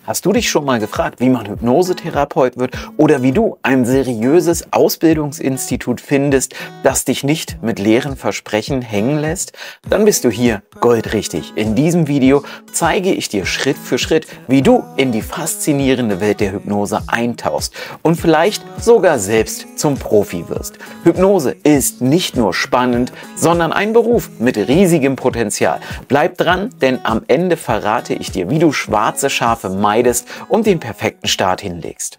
Hast du dich schon mal gefragt, wie man Hypnosetherapeut wird oder wie du ein seriöses Ausbildungsinstitut findest, das dich nicht mit leeren Versprechen hängen lässt? Dann bist du hier goldrichtig. In diesem Video zeige ich dir Schritt für Schritt, wie du in die faszinierende Welt der Hypnose eintauchst und vielleicht sogar selbst zum Profi wirst. Hypnose ist nicht nur spannend, sondern ein Beruf mit riesigem Potenzial. Bleib dran, denn am Ende verrate ich dir, wie du schwarze Schafe meidest und den perfekten Start hinlegst.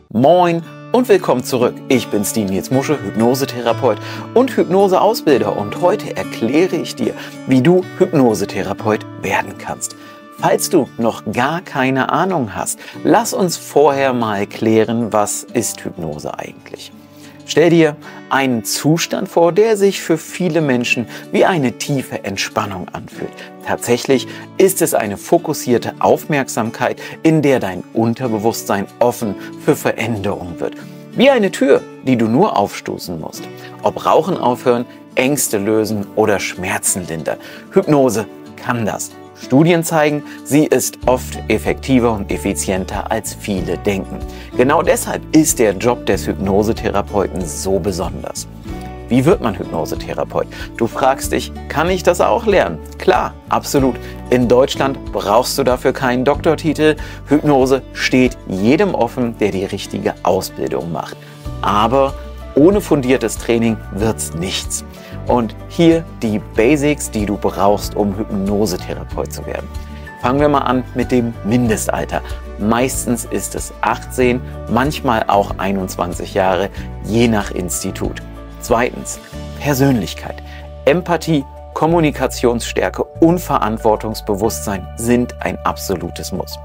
Moin und willkommen zurück. Ich bin Nils Musche, Hypnosetherapeut und Hypnoseausbilder und heute erkläre ich dir, wie du Hypnosetherapeut werden kannst. Falls du noch gar keine Ahnung hast, lass uns vorher mal klären, was ist Hypnose eigentlich? Stell dir einen Zustand vor, der sich für viele Menschen wie eine tiefe Entspannung anfühlt. Tatsächlich ist es eine fokussierte Aufmerksamkeit, in der dein Unterbewusstsein offen für Veränderung wird. Wie eine Tür, die du nur aufstoßen musst. Ob Rauchen aufhören, Ängste lösen oder Schmerzen lindern. Hypnose kann das. Studien zeigen, sie ist oft effektiver und effizienter, als viele denken. Genau deshalb ist der Job des Hypnosetherapeuten so besonders. Wie wird man Hypnosetherapeut? Du fragst dich, kann ich das auch lernen? Klar, absolut. In Deutschland brauchst du dafür keinen Doktortitel. Hypnose steht jedem offen, der die richtige Ausbildung macht. Aber ohne fundiertes Training wird's nichts. Und hier die Basics, die du brauchst, um Hypnosetherapeut zu werden. Fangen wir mal an mit dem Mindestalter. Meistens ist es 18, manchmal auch 21 Jahre, je nach Institut. Zweitens, Persönlichkeit. Empathie, Kommunikationsstärke und Verantwortungsbewusstsein sind ein absolutes Muss.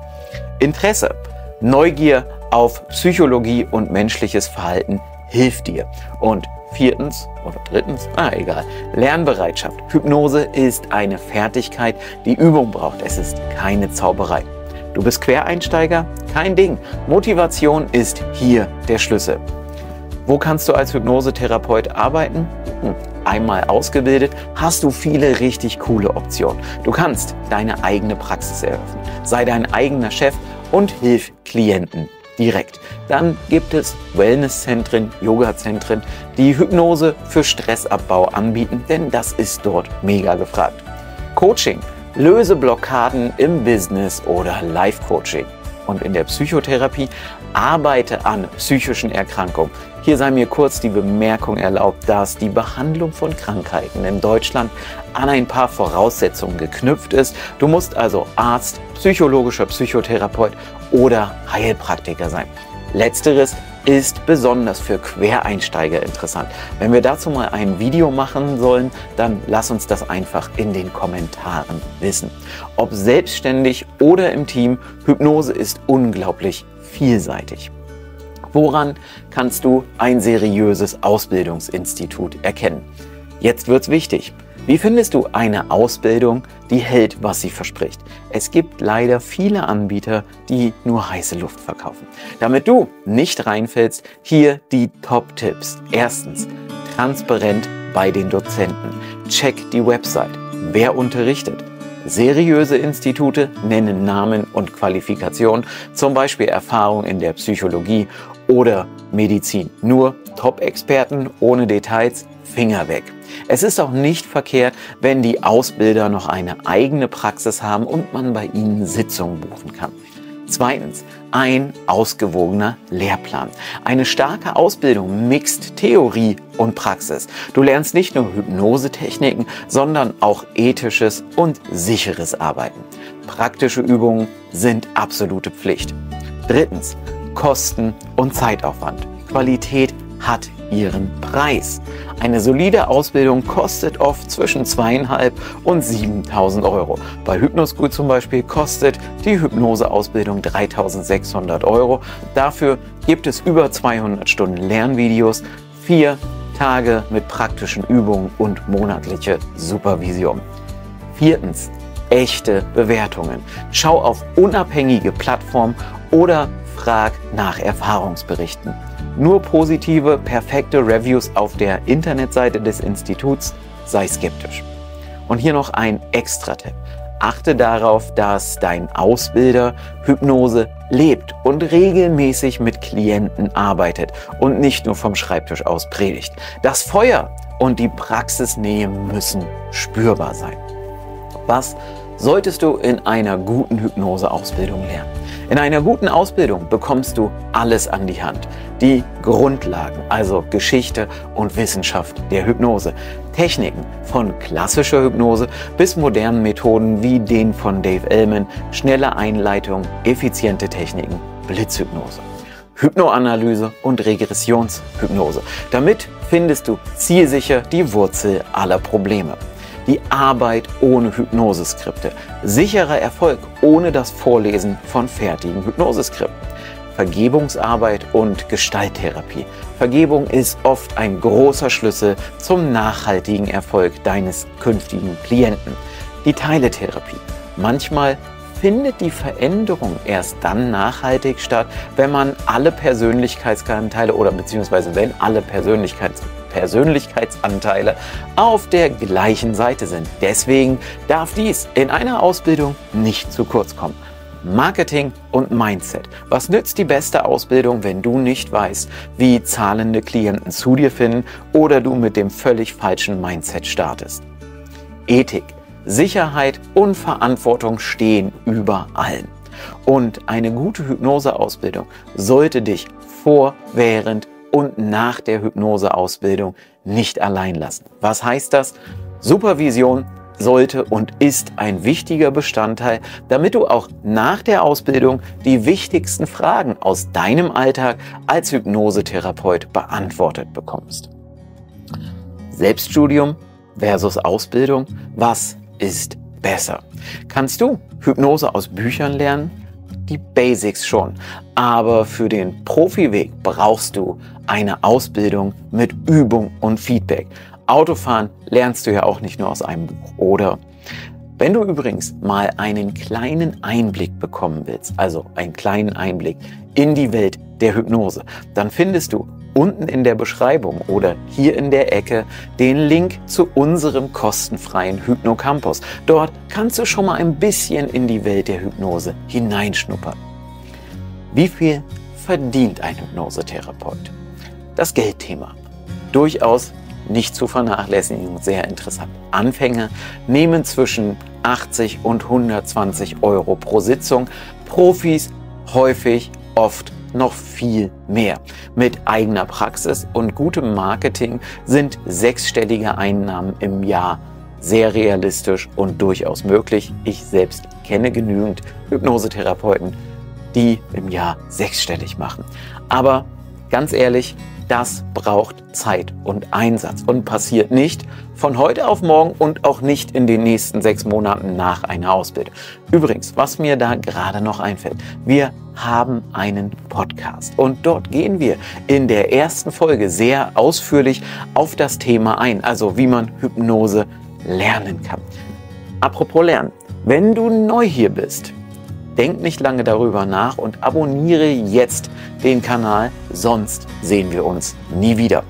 Interesse, Neugier auf Psychologie und menschliches Verhalten hilft dir. Und viertens oder drittens, egal, Lernbereitschaft. Hypnose ist eine Fertigkeit, die Übung braucht. Es ist keine Zauberei. Du bist Quereinsteiger? Kein Ding. Motivation ist hier der Schlüssel. Wo kannst du als Hypnosetherapeut arbeiten? Einmal ausgebildet, hast du viele richtig coole Optionen. Du kannst deine eigene Praxis eröffnen, sei dein eigener Chef und hilf Klienten direkt. Dann gibt es Wellnesszentren, Yogazentren, die Hypnose für Stressabbau anbieten, denn das ist dort mega gefragt. Coaching, löse Blockaden im Business oder Life-Coaching. Und in der Psychotherapie arbeite an psychischen Erkrankungen. Hier sei mir kurz die Bemerkung erlaubt, dass die Behandlung von Krankheiten in Deutschland an ein paar Voraussetzungen geknüpft ist. Du musst also Arzt, psychologischer Psychotherapeut oder Heilpraktiker sein. Letzteres ist besonders für Quereinsteiger interessant. Wenn wir dazu mal ein Video machen sollen, dann lass uns das einfach in den Kommentaren wissen. Ob selbstständig oder im Team, Hypnose ist unglaublich vielseitig. Woran kannst du ein seriöses Ausbildungsinstitut erkennen? Jetzt wird's wichtig. Wie findest du eine Ausbildung, die hält, was sie verspricht? Es gibt leider viele Anbieter, die nur heiße Luft verkaufen. Damit du nicht reinfällst, hier die Top-Tipps. Erstens, transparent bei den Dozenten. Check die Website. Wer unterrichtet? Seriöse Institute nennen Namen und Qualifikationen, zum Beispiel Erfahrung in der Psychologie oder Medizin. Nur Top-Experten ohne Details, Finger weg. Es ist auch nicht verkehrt, wenn die Ausbilder noch eine eigene Praxis haben und man bei ihnen Sitzungen buchen kann. Zweitens, ein ausgewogener Lehrplan. Eine starke Ausbildung mixt Theorie und Praxis. Du lernst nicht nur Hypnosetechniken, sondern auch ethisches und sicheres Arbeiten. Praktische Übungen sind absolute Pflicht. Drittens, Kosten und Zeitaufwand. Qualität hat ihren Preis. Eine solide Ausbildung kostet oft zwischen 2.500 und 7.000 Euro. Bei Hypnoschool zum Beispiel kostet die Hypnoseausbildung 3.600 Euro. Dafür gibt es über 200 Stunden Lernvideos, 4 Tage mit praktischen Übungen und monatliche Supervision. Viertens, echte Bewertungen. Schau auf unabhängige Plattformen oder frag nach Erfahrungsberichten. Nur positive, perfekte Reviews auf der Internetseite des Instituts, sei skeptisch. Und hier noch ein Extra-Tipp. Achte darauf, dass dein Ausbilder Hypnose lebt und regelmäßig mit Klienten arbeitet und nicht nur vom Schreibtisch aus predigt. Das Feuer und die Praxisnähe müssen spürbar sein. Was solltest du in einer guten Hypnoseausbildung lernen? In einer guten Ausbildung bekommst du alles an die Hand. Die Grundlagen, also Geschichte und Wissenschaft der Hypnose. Techniken von klassischer Hypnose bis modernen Methoden wie den von Dave Elman, schnelle Einleitung, effiziente Techniken, Blitzhypnose. Hypnoanalyse und Regressionshypnose. Damit findest du zielsicher die Wurzel aller Probleme. Die Arbeit ohne Hypnoseskripte. Sicherer Erfolg ohne das Vorlesen von fertigen Hypnoseskripten. Vergebungsarbeit und Gestalttherapie. Vergebung ist oft ein großer Schlüssel zum nachhaltigen Erfolg deines künftigen Klienten. Die Teiletherapie. Manchmal findet die Veränderung erst dann nachhaltig statt, wenn man alle Persönlichkeitsanteile oder beziehungsweise wenn alle Persönlichkeitsanteile auf der gleichen Seite sind. Deswegen darf dies in einer Ausbildung nicht zu kurz kommen. Marketing und Mindset. Was nützt die beste Ausbildung, wenn du nicht weißt, wie zahlende Klienten zu dir finden oder du mit dem völlig falschen Mindset startest? Ethik, Sicherheit und Verantwortung stehen über allen. Und eine gute Hypnoseausbildung sollte dich vor, während und nach der Hypnoseausbildung nicht allein lassen. Was heißt das? Supervision sollte und ist ein wichtiger Bestandteil, damit du auch nach der Ausbildung die wichtigsten Fragen aus deinem Alltag als Hypnosetherapeut beantwortet bekommst. Selbststudium versus Ausbildung, was ist besser? Kannst du Hypnose aus Büchern lernen? Die Basics schon, aber für den Profiweg brauchst du eine Ausbildung mit Übung und Feedback. Autofahren lernst du ja auch nicht nur aus einem Buch, oder? Wenn du übrigens mal einen kleinen Einblick bekommen willst, also einen kleinen Einblick in die Welt der Hypnose, dann findest du unten in der Beschreibung oder hier in der Ecke den Link zu unserem kostenfreien Hypnocampus. Dort kannst du schon mal ein bisschen in die Welt der Hypnose hineinschnuppern. Wie viel verdient ein Hypnosetherapeut? Das Geldthema. Durchaus nicht zu vernachlässigen, sehr interessant. Anfänger nehmen zwischen 80 und 120 Euro pro Sitzung. Profis häufig, oft noch viel mehr. Mit eigener Praxis und gutem Marketing sind sechsstellige Einnahmen im Jahr sehr realistisch und durchaus möglich. Ich selbst kenne genügend Hypnosetherapeuten, die im Jahr sechsstellig machen. Aber ganz ehrlich, das braucht Zeit und Einsatz und passiert nicht von heute auf morgen und auch nicht in den nächsten 6 Monaten nach einer Ausbildung. Übrigens, was mir da gerade noch einfällt, wir haben einen Podcast und dort gehen wir in der ersten Folge sehr ausführlich auf das Thema ein, also wie man Hypnose lernen kann. Apropos Lernen, wenn du neu hier bist, denk nicht lange darüber nach und abonniere jetzt den Kanal, sonst sehen wir uns nie wieder.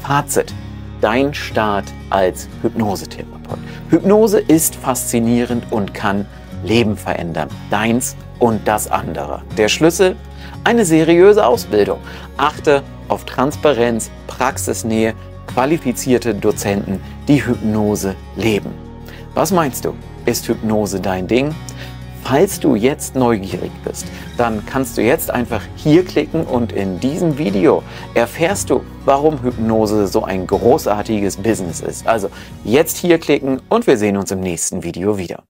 Fazit: Dein Start als Hypnosetherapeut. Hypnose ist faszinierend und kann Leben verändern. Deins und das andere. Der Schlüssel? Eine seriöse Ausbildung. Achte auf Transparenz, Praxisnähe, qualifizierte Dozenten, die Hypnose leben. Was meinst du? Ist Hypnose dein Ding? Falls du jetzt neugierig bist, dann kannst du jetzt einfach hier klicken und in diesem Video erfährst du, warum Hypnose so ein großartiges Business ist. Also jetzt hier klicken und wir sehen uns im nächsten Video wieder.